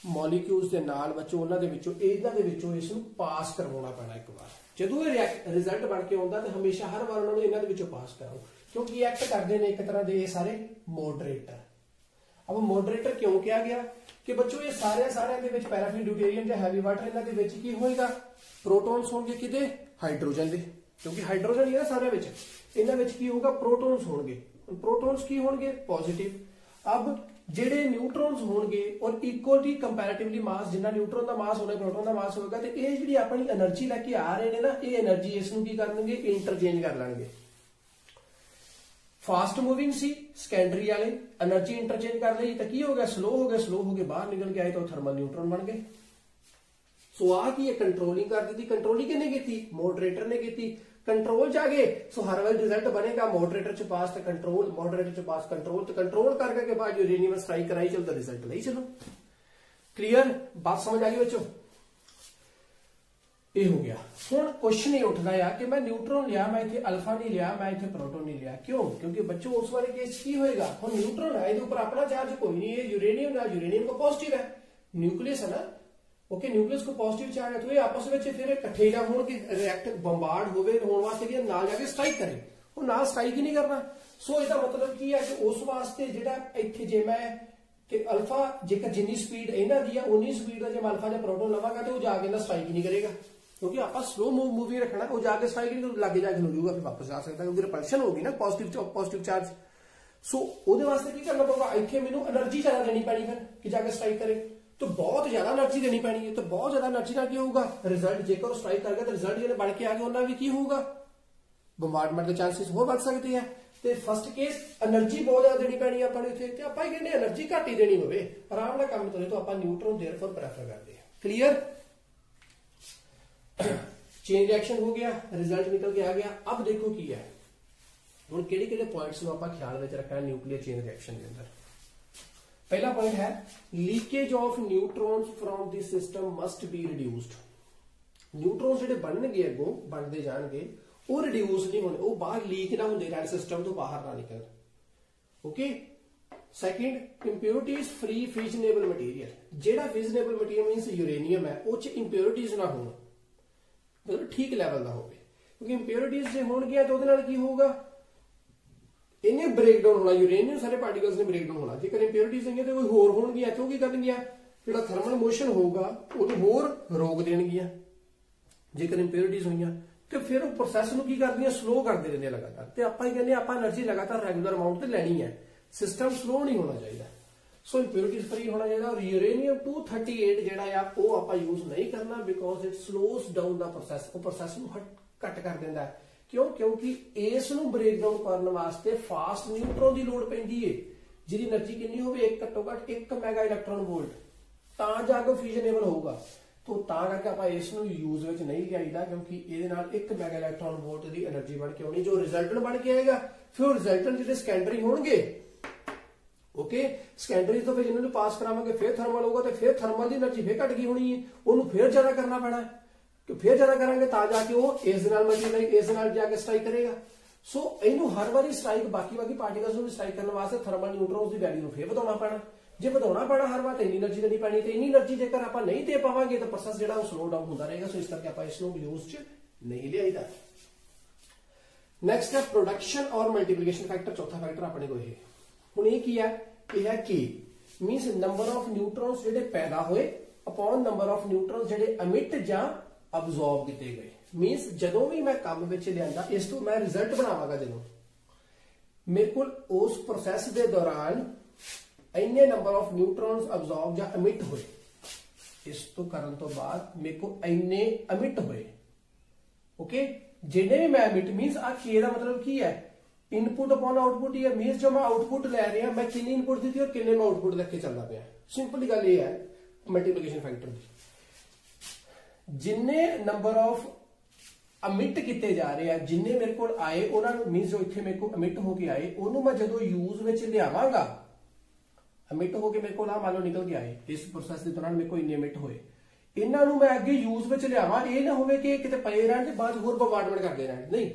A: मॉलिक्यूल्स दे नाल बच्चों उन्हां दे विचों इस नूं पास करवाउणा पैना। एक बार जदों ये रिजल्ट बन के आउंदा तो हमेशा हर बार उन्हां नूं इन्हां दे विचों पास कराओ, क्योंकि एक्ट करते हैं एक तरह के ये सारे मॉडरेटर। अब मॉडरेटर क्यों किया गया कि बच्चों ये सारे पैराफिन, ड्यूटेरियम या हैवी वाटर इन्हां दे विच की होएगा? प्रोटॉन्स होंगे किदे? हाइड्रोजन दे, क्योंकि हाइड्रोजन ही है सारे विच। इन्हां विच की होगा? प्रोटॉन्स होंगे। प्रोटॉन्स की होंगे? पॉजिटिव। अब जेडे न्यूट्रॉन्स होंगे और इक्वली कंपैरेटिवली मास, जिन्ना न्यूट्रॉन का मास होना प्रोटॉन का मास होगा, तो ये जी अपनी एनर्जी लैके आ रहे हैं ना, ये एनर्जी इसनूं की करनगे? इंटरचेंज कर लेंगे। फास्ट मूविंग सी सेकेंडरी वाले एनर्जी इंटरचेंज कर ली तो की हो गया? स्लो हो गए बाहर निकल के आए तो थर्मल न्यूट्रॉन बन गए। सो आ की कंट्रोलिंग कर दी। कंट्रोलिंग किसने की? मॉडरेटर ने की। कंट्रोल च आ गए, सो हर वार रिजल्ट बनेगा मॉडरेटर च पास तो कंट्रोल, मॉडरेटर च पास कंट्रोल, तो कंट्रोल करके के बाद यूरेनियम स्ट्राइक कराई चलो तो रिजल्ट नहीं। चलो क्लियर बात समझ आ गई बच्चों? ਇਹ ਹੋ ਗਿਆ। ਹੁਣ ਕੁਐਸਚਨ ਇਹ ਉੱਠਦਾ ਆ ਕਿ ਮੈਂ ਨਿਊਟਰੋਨ ਲਿਆ, ਮੈਂ ਇੱਥੇ ਅਲਫਾ ਨਹੀਂ ਲਿਆ, ਮੈਂ ਇੱਥੇ ਪ੍ਰੋਟੋਨ ਨਹੀਂ ਲਿਆ, ਕਿਉਂ? ਕਿਉਂਕਿ ਬੱਚੋ ਉਸ ਵਾਲੇ ਕੇਸ ਕੀ ਹੋਏਗਾ, ਹੁਣ ਨਿਊਟਰੋਨ ਹੈ, ਇਹਦੇ ਉੱਪਰ ਆਪਣਾ ਚਾਰਜ ਕੋਈ नहीं है, यूरेनियम ना, यूरेनियम को पॉजिटिव है, न्यूक्लियस है ना, ओके, न्यूक्लियस को पॉजिटिव चार्ज है, तो ये आपस में फिर इकट्ठे ना होके रिएक्ट बंबार्ड होवे होने वास्ते कि नाल जाके स्ट्राइक करे, वो नाल स्ट्राइक ही नहीं करना। सो इसका मतलब की है कि उस वास्ते जिहड़ा इत्थे जे मैं कि अल्फा जेकर जिन्नी स्पीड इन्हां दी है उन्नी स्पीड दा जे मैं अल्फा ने प्रोटोन लवांगा तो वो जाके ना स्ट्राइक ही नहीं करेगा, क्योंकि आप स्लो मूविंग रखना, वो जाके स्ट्राइक नहीं लागे जाके मिलूगा, फिर वापस आ सकता है, क्योंकि रिपल्शन होगी ना पॉजिटिव चार्ज। सो ਉਹਦੇ ਵਾਸਤੇ ਕੀ ਕਰਨਾ ਪਊਗਾ, ਇੱਥੇ ਮੈਨੂੰ એનર્ਜੀ ਜ਼ਿਆਦਾ ਦੇਣੀ ਪੈਣੀ ਫਿਰ ਕਿ ਜਾ ਕੇ ਸਟ੍ਰਾਈਕ ਕਰੇ, तो बहुत ज्यादा एनर्जी देनी पैनी है। तो बहुत ज्यादा एनर्जी ना की होगा रिजल्ट, जेकर स्ट्राइक कर गया तो रिजल्ट जो बढ़ के आ गया उन्होंने भी की होगा, बंबार्डमेंट के चांसेस हो बढ़ सकते हैं। तो फर्स्ट केस एनर्जी बहुत ज्यादा देनी पैनी अपन इत्थे, ते आपां कहने एनर्जी घट ही देनी होवे आराम नाल काम करे तो आपां न्यूट्रॉन देयरफॉर प्रेफर करते हैं। क्लियर? चेन रिएक्शन हो गया, रिजल्ट निकल के आ गया। अब देखो की है ਹੁਣ ਕਿਹੜੇ ਪੁਆਇੰਟਸ ਨੂੰ ਆਪਾਂ ਖਿਆਲ ਵਿੱਚ ਰੱਖਣਾ ਨਿਊਕਲੀਅਰ ਚੇਨ ਰਿਐਕਸ਼ਨ ਦੇ ਅੰਦਰ। ਪਹਿਲਾ ਪੁਆਇੰਟ ਹੈ leakage of neutrons from the system must be reduced. Neutrons ਜਿਹੜੇ ਬਣਨਗੇ ਅੱਗੋਂ ਬਣਦੇ ਜਾਣਗੇ ਉਹ ਰਿਡਿਊਸ ਨਹੀਂ ਹੋਣੇ, ਉਹ ਬਾਹਰ ਲੀਕ ਨਾ ਹੁੰਦੇ ਰਹਿਣ, ਸਿਸਟਮ ਤੋਂ ਬਾਹਰ ਨਾ ਨਿਕਲਣ। Okay. Second, impurities free fissionable material. ਜਿਹੜਾ ਫਿਜ਼ਨੇਬਲ ਮਟੀਰੀਅਲ ਮੀਨਸ ਯੂਰੇਨੀਅਮ ਹੈ ਉਹ ਚ ਇੰਪਿਉਰਿਟੀਜ਼ ਨਾ ਹੋਣ, ਮਤਲਬ ਠੀਕ ਲੈਵਲ ਦਾ ਹੋਵੇ, ਕਿਉਂਕਿ ਇੰਪਿਉਰਿਟੀਜ਼ ਜੇ ਹੋਣਗੀਆਂ ਤਾਂ ਉਹਦੇ ਨਾਲ ਕੀ ਹੋਊਗਾ, इन्हें ब्रेकडाउन होना, यूरेनियम सारे पार्टिकल्स ने ब्रेकडाउन होना। जेकर इंप्योरिटीज होंगी तो कोई होर होणगियां, क्यों की करनगियां, जो थर्मल मोशन होगा वो होर रोक देणगियां। जेकर इंप्योरिटीज होईयां तो फिर वो प्रोसैस नूं की करदियां, स्लो करदे रहिंदे लगातार। ते आपां ही कहंदे आपां एनर्जी लगातार रेगुलर अमाउंट ते लैनी है, सिस्टम स्लो नहीं होना चाहिए। सो इंप्योरिटीज फ्री होना चाहिए। और यूरेनियम 238 जिहड़ा आ वो आपां यूज नहीं करना, because it slows down the process, वो प्रोसैस नूं घट कर दिंदा है। क्यों? क्योंकि इस नूं ब्रेकडाउन करने वास्ते फास्ट न्यूट्रॉन की लोड़ पैंदी है, जिहदी एनर्जी कितनी होवे, एक घट्टो घट 1 मैगा इलेक्ट्रॉन वोल्ट, तां जाके फ्यूजनेबल होगा। तो तां करके आपां इस नूं यूज विच नहीं लियाईदा, क्योंकि इहदे नाल 1 मैगा इलेक्ट्रॉन वोल्ट की एनर्जी बन के आउणी, जो रिजल्टेंट बन के आएगा। फिर रिजल्टेंट जिहड़े सेकेंडरी होणगे, ओके, सेकेंडरी तो फिर जिन्हां नूं पास करावांगे फिर थर्मल होगा, तो फिर थर्मल की एनर्जी फिर घट गई होनी है, उहनूं फिर ज्यादा करना पैना है, तो फिर ज्यादा करेंगे ता जाके वो इस नाल मल्टीप्लाई इस नाल जाके स्ट्राइक करेगा। सो इनू हर बारी स्ट्राइक बाकी पार्टिकल्स नूं स्ट्राइक करने वास्ते थर्मल न्यूट्रॉन्स की वैल्यू फिर बढ़ाना पैना। जे बढ़ाना पैना हर बार इन्नी एनर्जी देनी पैनी, तो इन्नी एनर्जी जेकर आपां नहीं दे पावांगे तो प्रोसैस जिहड़ा वो स्लो डाउन होंदा रहेगा। सो इस करके आपां इसनूं यूज च नहीं लियाईदा। नैक्सट है प्रोडक्शन और मल्टीप्लिकेशन फैक्टर। चौथा फैक्टर अपने को ये हुण ये की है, यह है के मीनस नंबर ऑफ न्यूट्रॉन्स जिहड़े पैदा होए अपॉन नंबर ऑफ न्यूट्रॉन्स जिहड़े एमिट जां अब्जॉर्ब किए गए। मीनस जदों भी मैं काम विच लिआंदा, इस तो मैं रिजल्ट बनावांगा, जदों मेरे को उस प्रोसैस के दौरान इन्ने नंबर ऑफ न्यूट्रॉन्स अब्जॉर्ब या एमिट होए, इस तो करन तो बाद मेरे को इन्ने एमिट होए। ओके, जिन्ने भी मैं एमिट मीनस आ के दा मतलब की है, इनपुट अपॉन आउटपुट ही है। मीनस जो मैं आउटपुट लै रहा, मैं कितनी इनपुट दी और कितने मैं आउटपुट लेके चलता पाया। सिंपल गल ये है मल्टीप्लिकेशन फैक्टर की, जिन्ने नंबर ऑफ अमिट किए जा रहे हैं, जिन्ने मेरे को आए उन्होंने मीनस जो इत्थे मेरे को अमिट होके आए उन्होंने मैं जो यूज विच लियावांगा, अमिट होके मेरे को मान लो निकल के आए, इस प्रोसैस के दौरान मेरे को इन्ने अमिट होए, इन्हों मैं अगे यूज विच लियावां, ये ना होवे कि किते पए रहण ते बाद होर बंबार्डमेंट करदे रहण। नहीं,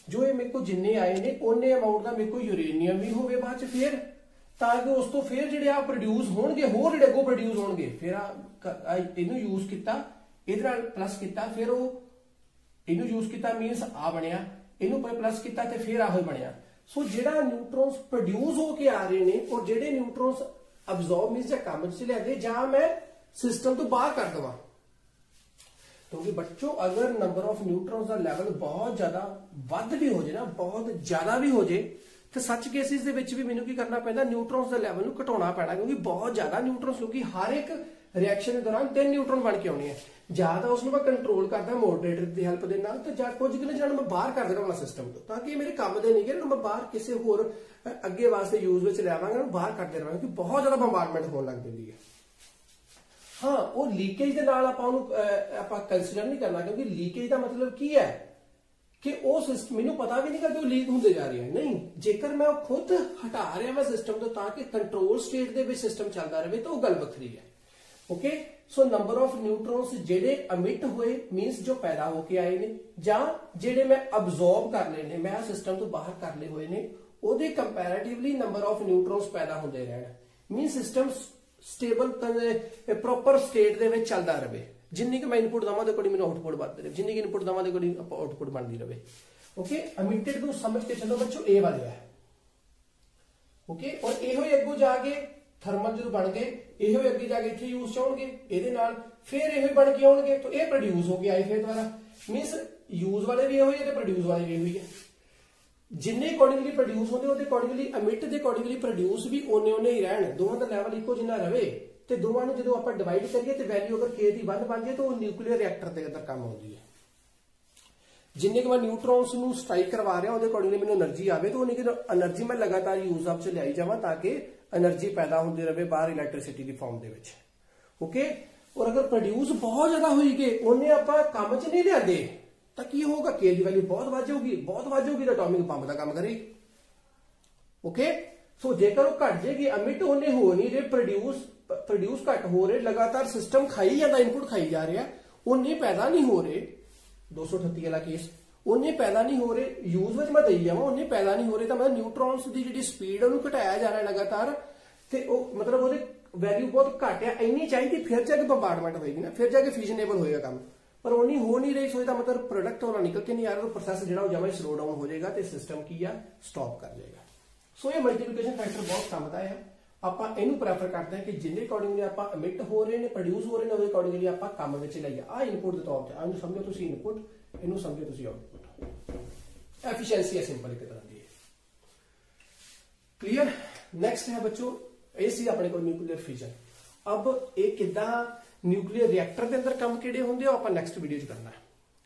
A: जो ये मेरे को जिन्ने आए ने उन्ने अमाउंट का मेरे को यूरेनियम भी होवे बाद च, फिर ताकि उस तो फिर जिहड़े आ प्रोड्यूस होणगे, होर जिहड़े अगों प्रोड्यूस होणगे, फिर इहनूं यूज किया, इहदे नाल प्लस किया, फिर वो इनू यूज किया मीनस आ बनिया, इनू प्लस किया तो फिर आहो बनिया। सो जिहड़ा न्यूट्रॉन्स प्रोड्यूस होके आ रहे हैं और जिहड़े न्यूट्रॉन्स अब्जॉर्ब मीनस जां काम च लिआंदे जां मैं सिस्टम तो बाहर कर देवां, क्योंकि बच्चों अगर नंबर ऑफ न्यूट्रॉन्स का लैवल बहुत ज्यादा वध भी हो जाए ना, बहुत ज्यादा भी हो जाए, तो सच केसिस दे विच भी मैनूं की करना पैंदा, न्यूट्रॉन्स का लैवल नूं घटाउणा पैना, क्योंकि बहुत ज्यादा न्यूट्रॉन्स, क्योंकि हर एक रिएक्शन के दौरान 3 न्यूट्रॉन बन के आने, ज्यादा उसको मैं कंट्रोल करता मॉडरेटर की हेल्प के नाल, तो कुछ जिन्हें मैं बाहर कर देना सिस्टम तो, ताकि मेरे काम दे नहीं गए, मैं बाहर किसी होर अगे वास्ते यूज में लियावांगा, बाहर करते रहांगा, क्योंकि बहुत ज्यादा बंबार्डमेंट होने लग पैंदी है। हाँ, वो लीकेज के नाल आपां कंसीडर नहीं करना, क्योंकि लीकेज का मतलब की है कि वो सिस्टम मैनूं पता भी नहीं कि लीक होंदे जा रहे हैं। नहीं, जेकर मैं खुद हटा रहा मैं सिस्टम तो ताकि control state they which system चलता रहे तो वो गल वखरी है। Okay, so number of neutrons जेडे अमिट हुए मीनस जो पैदा होके आए ने ਜਾਂ ਜਿਹੜੇ मैं अब्जॉर्ब कर ले ने मैं सिस्टम तो बाहर कर ले हुए ने ਉਹਦੇ कंपैरेटिवली नंबर ऑफ न्यूट्रॉन्स पैदा ਹੁੰਦੇ ਰਹਿਣ mean system stable proper state ਦੇ ਵਿੱਚ ਚੱਲਦਾ ਰਹੇ ਜਿੰਨੀ ਕਿ ਮੈਂ ਇਨਪੁਟ ਦਵਾਂ ਦੇ ਕੋਲ ਮੈਨੂੰ ਆਊਟਪੁੱਟ ਬਣਦੀ ਰਹੇ ਜਿੰਨੀ ਕਿ ਇਨਪੁਟ ਦਵਾਂ ਦੇ ਕੋਲ ਆਊਟਪੁੱਟ ਬਣਦੀ ਰਹੇ ओके अमिटेड ਨੂੰ समझ के चलो बच्चों ए वाले है ओके और ਇਹੋ ਹੀ ਅੱਗੋਂ ਜਾ ਕੇ थर्मल जो बन गए ਇਹੋ ਹੀ ਅੱਗੇ ਜਾ ਕੇ ਇੱਥੇ ਯੂਜ਼ ਹੋਣਗੇ ਇਹਦੇ ਨਾਲ ਫਿਰ ਇਹੋ ਹੀ ਬਣ ਕੇ ਆਉਣਗੇ ਤਾਂ ਇਹ ਪ੍ਰੋਡਿਊਸ ਹੋ ਕੇ ਆਏ ਫਿਰ ਦੁਬਾਰਾ ਮੀਨਸ ਯੂਜ਼ ਵਾਲੇ ਵੀ ਇਹੋ ਹੀ ਤੇ ਪ੍ਰੋਡਿਊਸ ਵਾਲੇ ਵੀ ਇਹੋ ਹੀ ਹੈ ਜਿੰਨੇ ਅਕੋਰਡਿੰਗਲੀ ਪ੍ਰੋਡਿਊਸ ਹੁੰਦੇ ਉਹਦੇ ਅਕੋਰਡਿੰਗਲੀ ਅਮਿਟ ਦੇ ਅਕੋਰਡਿੰਗਲੀ ਪ੍ਰੋਡਿਊਸ ਵੀ ਉਹਨੇ ਹੀ ਰਹਿਣ ਦੋਵਾਂ ਦਾ ਲੈਵਲ ਇੱਕੋ ਜਿੰਨਾ ਰਵੇ ਤੇ ਦੋਵਾਂ ਨੂੰ ਜਦੋਂ ਆਪਾਂ ਡਿਵਾਈਡ ਕਰੀਏ ਤੇ ਵੈਲਿਊ ਅਗਰ k ਦੀ 1 ਬਣ ਜਾਏ ਤਾਂ ਉਹ ਨਿਊਕਲੀਅਰ ਰਿਐਕਟਰ ਦੇ ਅੰਦਰ ਕੰਮ ਆਉਂਦੀ ਹੈ जिन्ने के मैं न्यूट्रॉन्स ਨੂੰ स्ट्राइक करवा रहा ਉਹਦੇ ਅਕੋਰਡਿੰਗਲੀ ਮੈਨੂੰ એનર્ਜੀ ਆਵੇ ਤਾਂ ਉਹਨੇ ਕਿ એનર્ਜੀ ਮੈਂ ਲਗਾਤਾਰ ਯੂਜ਼ ਆਪ ਚ ਲਿਆਈ ਜਾਵਾਂ ਤਾਂ ਕਿ એનર્ਜੀ ਪੈਦਾ ਹੁੰਦੀ ਰਹੇ ਬਾਹਰ ਇਲੈਕਟ੍ਰਿਸਿਟੀ ਦੀ ਫਾਰਮ ਦੇ ਵਿੱਚ ਓਕੇ ਔਰ ਅਗਰ ਪ੍ਰੋਡਿਊਸ ਬਹੁਤ ਜ਼ਿਆਦਾ ਹੋਈ ਕਿ ਉਹਨੇ ਆਪਾਂ ਕੰਮ ਚ ਨਹੀਂ ਲਿਆਂਦੇ ਤਾਂ ਕੀ ਹੋਊਗਾ k ਦੀ ਵੈਲਿਊ ਬਹੁਤ ਵੱਧ ਜਾਊਗੀ ਤਾਂ ਐਟੋਮਿਕ ਬੰਬ ਦਾ ਕੰਮ ਕਰੇਗੀ ਓਕੇ ਸੋ ਜੇਕਰ ਉਹ ਘਟ ਜਾਏਗੀ ਅਮਿਟ ਉਹਨੇ ਹੋ ਨਹੀਂ ਰਹੇ ਪ੍ਰੋਡਿਊਸ ਘਟ ਹੋ ਰਹੇ ਲਗਾਤਾਰ ਸਿਸਟਮ ਖਾਈ ਜਾਂਦਾ ਇਨਪੁਟ ਖਾਈ ਜਾ ਰਿਹਾ ਉਹਨੇ ਪੈਦਾ ਨਹੀਂ ਹੋ ਰਹੇ 238 वाला केस ਉਹਨੇ ਪੈਦਾ ਨਹੀਂ ਹੋ ਰਹੇ ਯੂਜ਼ ਵਿੱਚ ਮੈਂ ਦਈ ਜਾਵਾਂ ਉਹਨੇ ਪੈਦਾ ਨਹੀਂ ਹੋ ਰਹੇ ਤਾਂ ਮੈਂ ਨਿਊਟਰॉन्स ਦੀ ਜਿਹੜੀ ਸਪੀਡ ਉਹਨੂੰ ਘਟਾਇਆ ਜਾ ਰਿਹਾ ਲਗਾਤਾਰ ਤੇ ਉਹ ਮਤਲਬ ਉਹਦੀ ਵੈਲਿਊ ਬਹੁਤ ਘੱਟ ਹੈ ਇੰਨੀ ਚਾਹੀਦੀ ਫਿਰ ਜਾ ਕੇ ਬੰਬਾਰਡਮੈਂਟ ਹੋਏਗੀ ਨਾ ਫਿਰ ਜਾ ਕੇ ਫਿਊਜ਼ਨੇਬਲ ਹੋਏਗਾ ਕੰਮ ਪਰ ਉਹ ਨਹੀਂ ਹੋ ਨਹੀਂ ਰਹੀ ਸੋ ਇਹਦਾ ਮਤਲਬ ਪ੍ਰੋਡਕਟ ਹੋਣਾ ਨਿਕਲ ਕੇ ਨਹੀਂ ਆ ਰਿਹਾ ਤਾਂ ਪ੍ਰੋਸੈਸ ਜਿਹੜਾ ਉਹ ਜਮਾਂ ਹੀ ਸਲੋ ਡਾਊਨ ਹੋ ਜਾਏਗਾ ਤੇ ਸਿਸਟਮ ਕੀ ਆ ਸਟਾਪ ਕਰ ਜਾਏਗਾ ਸੋ ਇਹ ਮਲਟੀਪਲੀਕੇਸ਼ਨ ਫੈਕਟਰ ਬਹੁਤ ਕੰਮ ਦਾ ਹੈ ਆਪਾਂ ਇਹਨੂੰ ਪ੍ਰੈਫਰ ਕਰਦੇ ਹਾਂ ਕਿ ਜਿੰਨੇ ਅਕੋਰਡਿੰਗਲੀ ਆਪਾਂ ਅਮਿਟ ਹੋ ਰਹੇ ਨੇ ਪ੍ਰੋਡਿਊਸ ਹੋ ਰਹੇ ਨੇ ਉਹਦੇ ਅਕੋਰਡਿੰਗਲੀ ਆਪਾਂ ਕੰਮ ਵਿੱਚ ਲਈਏ ਆ ਇਨਪੁਟ ਦੇ ਤੌਰ ਤੇ ਆ ਨੂੰ ਸਮਝੋ ਤੁਸੀਂ ਇਨਪੁਟ ਇਹਨੂੰ ਸਮਝੋ ਤੁਸੀਂ ਆਊਟਪੁੱਟ ਐਫੀਸ਼ੀਐਂਸੀ ਹੈ ਸਿੰਪਲ ਇੱਕ ਤਰ੍ਹਾਂ ਦੀ क्लियर नेक्स्ट है बच्चों ਇਹ ਸੀ ਆਪਣੇ ਕੋਲ ਨਿਊਕਲੀਅਰ ਫਿਜ਼ਨ अब ਇਹ ਕਿੱਦਾਂ ਨਿਊਕਲੀਅਰ ਰਿਐਕਟਰ ਦੇ ਅੰਦਰ ਕੰਮ ਕਿਹੜੇ ਹੁੰਦੇ ਆ ਆਪਾਂ ਨੈਕਸਟ ਵੀਡੀਓ 'ਚ ਕਰਨਾ ਹੈ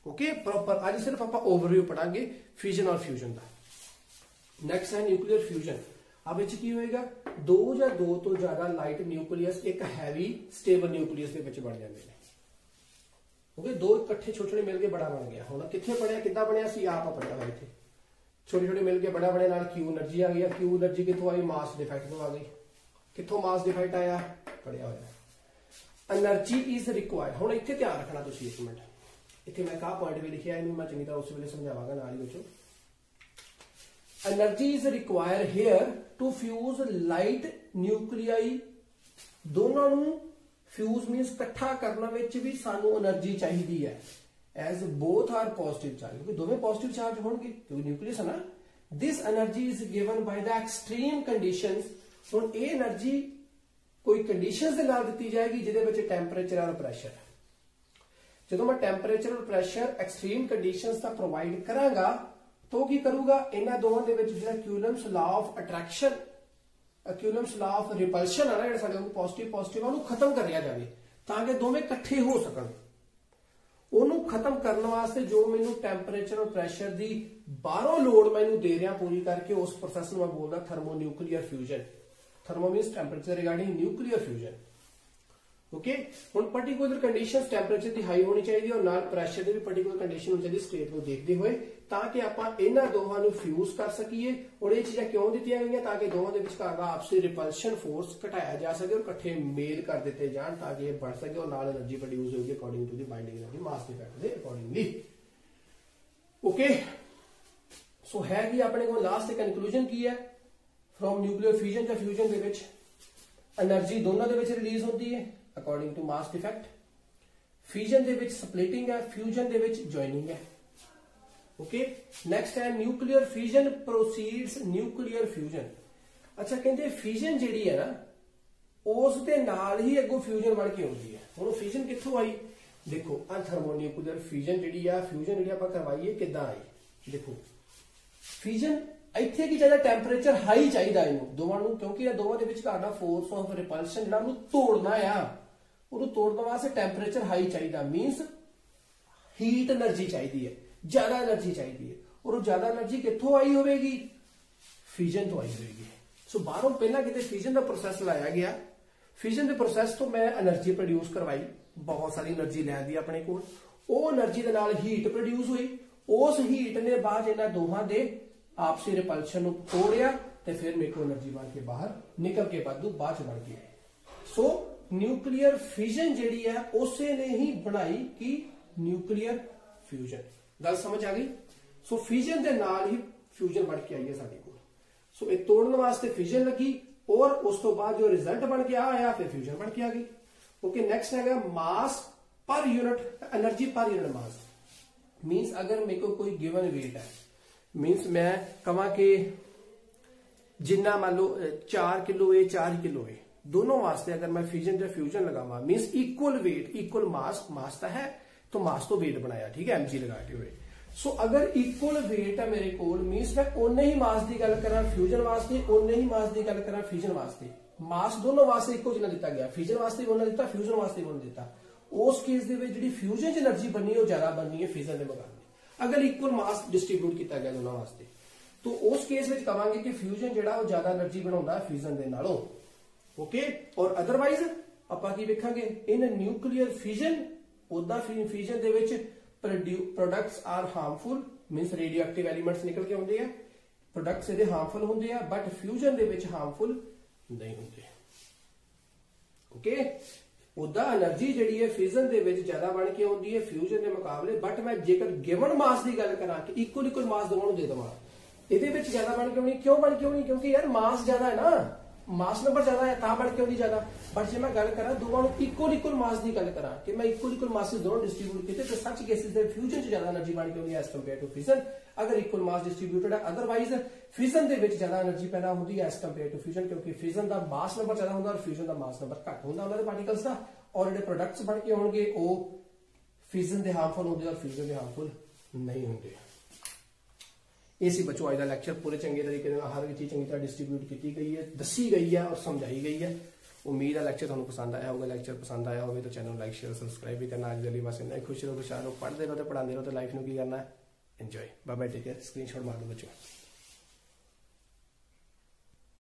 A: ਓਕੇ ਪ੍ਰੋਪਰ ਅੱਜ ਸਿਰਫ ਆਪਾਂ ਓਵਰਵਿਊ ਪੜਾਂਗੇ ਫਿਜ਼ਨ ਔਰ ਫਿਊਜ਼ਨ ਦਾ नेक्स्ट है ਨਿਊਕਲੀਅਰ ਫਿਊਜ਼ਨ अब ਇਹ 'ਚ ਕੀ ਹੋਏਗਾ ਦੋ ਜਾਂ ਦੋ ਤੋਂ ਜ਼ਿਆਦਾ ਲਾਈਟ ਨਿਊਕਲੀਅਸ ਇੱਕ ਹੈਵੀ ਸਟੇਬਲ ਨਿਊਕਲੀਅਸ ਦੇ ਵਿੱਚ ਬਣ ਜਾਂਦੇ ਨੇ ओके दो इकट्ठे छोटे छोटे मिलके बड़ा बन गया हुण कित्थे बनया किद्दां बनया सी आप पढ़िया होया इत्थे छोटे छोटे मिलके बड़ा बने नाल क्यू एनर्जी आ गई क्यू एनर्जी कित्थों आई मास डिफेक्ट तो आ गई कित्थों मास डिफेक्ट आया पढ़िया होया एनर्जी इज रिक्वायर्ड हुण इत्थे ध्यान रखना तुसीं एक मिनट इत्थे मैं कहा पॉइंट भी लिखिया इहनूं मैं चंगी तरह उस वेले समझावांगा नाल ही बच्चों energy is required here to fuse light nuclei दोनों नूं फ्यूज मीन्स इकट्ठा करने विच भी सानू एनर्जी चाहिए है as both are positive charge क्योंकि दोनों पॉजिटिव चार्ज होंगे क्योंकि न्यूक्लियस है ना this energy is given by the extreme conditions हुण ये एनर्जी कोई कंडीशंस दे नाल दित्ती जाएगी जिहदे विच टैंपरेचर और प्रेशर जदों मैं टैंपरेचर और प्रेशर एक्सट्रीम कंडीशंस दा प्रोवाइड करांगा तो की करूंगा इन्हां दोवां दे विच जिहड़ा Coulomb's law of attraction Coulomb's law of repulsion है ना जिहड़ा साडे पॉजिटिव पॉजिटिव ਉਹਨੂੰ ਖਤਮ ਕਰਿਆ ਜਾਵੇ ਤਾਂ ਕਿ ਦੋਵੇਂ ਇਕੱਠੇ ਹੋ ਸਕਣ ਉਹਨੂੰ ਖਤਮ ਕਰਨ ਵਾਸਤੇ ਜੋ ਮੈਨੂੰ ਟੈਂਪਰੇਚਰ ਔਰ ਪ੍ਰੈਸ਼ਰ ਦੀ ਬਾਹਰੋਂ ਲੋਡ ਮੈਨੂੰ ਦੇ ਰਿਹਾ ਪੂਰੀ ਕਰਕੇ ਉਸ ਪ੍ਰੋਸੈਸ ਨੂੰ ਮੈਂ ਬੋਲਦਾ thermonuclear fusion thermo means temperature regarding nuclear fusion okay ਹੁਣ ਪਾਰਟਿਕੂਲਰ ਕੰਡੀਸ਼ਨਸ ਟੈਂਪਰੇਚਰ ਦੀ ਹਾਈ ਹੋਣੀ ਚਾਹੀਦੀ ਔਰ ਨਾਲ ਪ੍ਰੈਸ਼ਰ ਦੀ ਵੀ ਪਾਰਟਿਕੂਲਰ ਕੰਡੀਸ਼ਨ ਹੋਣੀ ਚਾਹੀਦੀ ਸਟੇਟ ਨੂੰ ਦੇਖਦੇ ਹੋਏ ਤਾਂ ਕਿ ਆਪਾਂ ਇਹਨਾਂ ਦੋਹਾਂ ਨੂੰ ਫਿਊਜ਼ ਕਰ ਸਕੀਏ ਔਰ ਇਹ ਚੀਜ਼ਾਂ ਕਿਉਂ ਦਿੱਤੀਆਂ ਗਈਆਂ ਤਾਂ ਕਿ ਦੋਵਾਂ ਦੇ ਵਿਚਕਾਰ ਦਾ ਆਪਸੀ ਰਿਪਲਸ਼ਨ ਫੋਰਸ ਘਟਾਇਆ ਜਾ ਸਕੇ ਔਰ ਇਕੱਠੇ ਮੇਲ ਕਰ ਦਿੱਤੇ ਜਾਣ ਤਾਂ ਕਿ ਇਹ ਬਣ ਸਕੇ ਔਰ ਨਾਲ એનર્ਜੀ ਪ੍ਰੋਡਿਊਸ ਹੋਊਗੀ according to the binding energy mass effect ਦੇ ਅਕੋਰਡਿੰਗਲੀ ਓਕੇ ਸੋ ਹੈ ਕਿ ਆਪਣੇ ਕੋਲ ਲਾਸਟ ਤੇ ਕਨਕਲੂਜਨ ਕੀ ਹੈ ਫਰੋਮ ਨਿਊਕਲੀਅਰ ਫਿਊਜ਼ਨ ਜਾਂ ਫਿਊਜ਼ਨ ਦੇ ਵਿੱਚ એનર્ਜੀ ਦੋਨਾਂ ਦੇ ਵਿੱਚ ਰਿਲੀਜ਼ ਹੁੰਦੀ ਹੈ according to mass defect fusion ਦੇ ਵਿੱਚ splitting है fusion ਦੇ ਵਿੱਚ joining है okay next है nuclear fusion proceeds nuclear fusion अच्छा ਕਹਿੰਦੇ fusion ਜਿਹੜੀ ਹੈ ਨਾ ਉਸ ਦੇ ਨਾਲ ਹੀ ਅੱਗੋਂ fusion ਬਣ ਕੇ ਆਉਂਦੀ ਹੈ ਹੁਣ fusion ਕਿੱਥੋਂ ਆਈ ਦੇਖੋ ਆ ਥਰਮੋਨਿਊਕਲੀਅਰ fusion ਜਿਹੜੀ ਆ fusion ਜਿਹੜੀ ਆਪਾਂ ਕਰਵਾਈਏ ਕਿੱਦਾਂ ਆਈ ਦੇਖੋ fusion ਇੱਥੇ ਕੀ ਚਾਹੀਦਾ ਟੈਂਪਰੇਚਰ ਹਾਈ ਚਾਹੀਦਾ ਇਹਨੂੰ ਦੋਵਾਂ ਨੂੰ ਕਿਉਂਕਿ ਇਹ ਦੋਵਾਂ ਦੇ ਵਿਚਕਾਰ ਦਾ ਫੋਰਸ ਆਫ ਰਿਪਲਸ਼ਨ ਜਿਹੜਾ ਉਹਨੂੰ ਤੋੜਨਾ ਆ ਉਹਨੂੰ ਤੋੜਨ ਵਾਸਤੇ ਟੈਂਪਰੇਚਰ ਹਾਈ ਚਾਹੀਦਾ ਮੀਨਸ ਹੀਟ એનર્ਜੀ ਚਾਹੀਦੀ ਹੈ ਜ਼ਿਆਦਾ એનર્ਜੀ ਚਾਹੀਦੀ ਹੈ ਔਰ ਉਹ ਜ਼ਿਆਦਾ એનર્ਜੀ ਕਿੱਥੋਂ ਆਈ ਹੋਵੇਗੀ ਫਿਜ਼ਨ ਤੋਂ ਆਈ ਹੋਵੇਗੀ ਸੋ ਬਾਹਰੋਂ ਪਹਿਲਾਂ ਕਿਤੇ ਫਿਜ਼ਨ ਦਾ ਪ੍ਰੋਸੈਸ ਲਾਇਆ ਗਿਆ ਫਿਜ਼ਨ ਦੇ ਪ੍ਰੋਸੈਸ ਤੋਂ ਮੈਂ એનર્ਜੀ ਪ੍ਰੋਡਿਊਸ ਕਰਵਾਈ ਬਹੁਤ ਸਾਰੀ એનર્ਜੀ ਲੈਂਦੀ ਆਪਣੇ ਕੋਲ ਉਹ એનર્ਜੀ ਦੇ ਨਾਲ ਹੀਟ ਪ੍ਰੋਡਿਊਸ ਹੋਈ ਉਸ ਹੀਟ ਨੇ ਬਾਅਦ ਇਹਨਾਂ ਦੋਹਾਂ ਦੇ आपसी रिपल्शन तोड़िया ते फिर मेरे को एनर्जी बन के बाहर निकल के वाधू बाद च बन के आए सो न्यूक्लियर फिजन जिहड़ी है उसे ने ही बनाई कि न्यूक्लियर फ्यूजन। गल समझ आ गई? सो फिजन के नाल ही फ्यूजन बन के आई है साडे कोल। सो ये तोड़न वास्ते फिजन लगी और उस तो बाद जो रिजल्ट बन के आया फिर फ्यूजन बन के आ गई। ओके, नेक्स्ट है mass per unit, energy per unit mass. Means अगर मेरे को कोई गिवन वेट है, मीन्स मैं कहा कि जिन्ना मान लो 4 किलो है 4 किलो है, दोनों वास्ते अगर मैं फिजन या फ्यूजन लगावा means equal weight equal mass, mass तो है तो मास तो वेट बनाया, ठीक है, mg लगा के हुए। सो अगर इक्वल वेट है मेरे को मीन्स मैं उन्ने ही मास की गल करा फ्यूजन वास्ते, उन्ने ही मास की गल करा फिजन वास्ते, मास दोनों वास्ते इको जिन्ना दिता गया, फिजन वास्ते भी उन्ना दिता, फ्यूजन वास्ते भी उन्ना दिता। उस केस दे विच जिहड़ी फ्यूजन च एनर्जी बननी है ज्यादा बननी है फिजन के मुकाबले। अगर इक्वल मास डिस्ट्रीब्यूट किया गया दोनों वास्ते तो उस केस में कहांगे कि फ्यूजन जिहड़ा वो ज्यादा एनर्जी बनाउंदा फिजन दे नालों। ओके, और अदरवाइज आपां की वेखांगे इन न्यूक्लियर फिजन, उदा फिजन दे विच products are harmful, means radioactive elements निकल के आउंदे आ, प्रोडक्ट्स इहदे हार्मफुल हुंदे आ, बट फ्यूजन दे विच हार्मफुल नहीं हुंदे। ओके, उदा एनर्जी जिहड़ी है फिजन दे विच ज्यादा बन के आउंदी है फ्यूजन के मुकाबले, बट मैं जेकर गिवन मास की गल करा कि इक्वल इक्वल मास दोनों नूं दे देवां, ਇਹਦੇ ਵਿੱਚ ਜ਼ਿਆਦਾ ਬਣ ਕੇ ਆਉਣੀ। ਕਿਉਂ ਬਣ ਕੇ ਆਉਣੀ? ਕਿਉਂਕਿ ਯਾਰ ਮਾਸ ਜ਼ਿਆਦਾ ਹੈ ਨਾ, ਮਾਸ ਨੰਬਰ ਜ਼ਿਆਦਾ ਹੈ ਤਾਂ ਬਣ ਕੇ ਆਉਣੀ ਜ਼ਿਆਦਾ। ਬਟ ਜੇ ਮੈਂ ਗੱਲ ਕਰਾਂ ਦੋਵਾਂ ਨੂੰ ਇਕੁਅਲ ਮਾਸ ਦੀ ਗੱਲ ਕਰਾਂ ਕਿ ਮੈਂ ਇਕੁਅਲ ਮਾਸ ਦੋਨੋਂ ਡਿਸਟ੍ਰੀਬਿਊਟ ਕੀਤੇ ਤਾਂ ਸੱਚ ਕੇਸਿਸ ਦੇ ਫਿਊਜ਼ਨ 'ਚ ਜ਼ਿਆਦਾ એનર્ਜੀ ਬਣ ਕੇ ਆਉਂਦੀ ਹੈ ਐਸ ਕੰਪੇਅਰ ਟੂ ਫਿਜ਼ਨ, ਅਗਰ ਇਕੁਅਲ ਮਾਸ ਡਿਸਟ੍ਰੀਬਿਊਟਡ ਹੈ। ਅਦਰਵਾਈਜ਼ ਫਿਜ਼ਨ ਦੇ ਵਿੱਚ ਜ਼ਿਆਦਾ એનર્ਜੀ ਪੈਦਾ ਹੁੰਦੀ ਹੈ ਐਸ ਕੰਪੇਅਰ ਟੂ ਫਿਜ਼ਨ, ਕਿਉਂਕਿ ਫਿਜ਼ਨ ਦਾ ਮਾਸ ਨੰਬਰ ਜ਼ਿਆਦਾ ਹੁੰਦਾ ਔਰ ਫਿਜ਼ਨ ਦਾ ਮਾਸ ਨੰਬਰ ਘੱਟ ਹੁੰਦਾ ਉਹਨਾਂ ਦੇ ਪਾਰਟੀਕਲਸ ਦਾ, ਔਰ ਜਿਹੜੇ ਪ੍ਰੋਡਕਟਸ ਬਣ ਕੇ ਆਉਣਗੇ ਉਹ ਫਿਜ਼ਨ ਦੇ ਹਾਰਮਫੁਲ ਹੁੰਦੇ ਔਰ ਫਿਜ਼ਨ ਦੇ ਹਾਰਮਫੁਲ ਨਹੀਂ ਹੁੰਦੇ। ये सी बच्चों आज का लैक्चर पूरे चंगे तरीके हर एक चीज चंगी तरह डिस्ट्रीब्यूट की गई है, दसी गई है और समझाई गई है। उम्मीद है लैक्चर तुहानू पसंद आया होगा। लैक्चर पसंद आया हो तो चैनल लाइक शेयर सब्सक्राइब भी करना। आज वाली बस इन्ना ही। खुश रहो, खुशहाल रहो, पढ़ते रहो तो पढ़ाते रहो तो लाइफ में की करना है enjoy. Bye bye, take care. Screenshot मार लो बच्चों।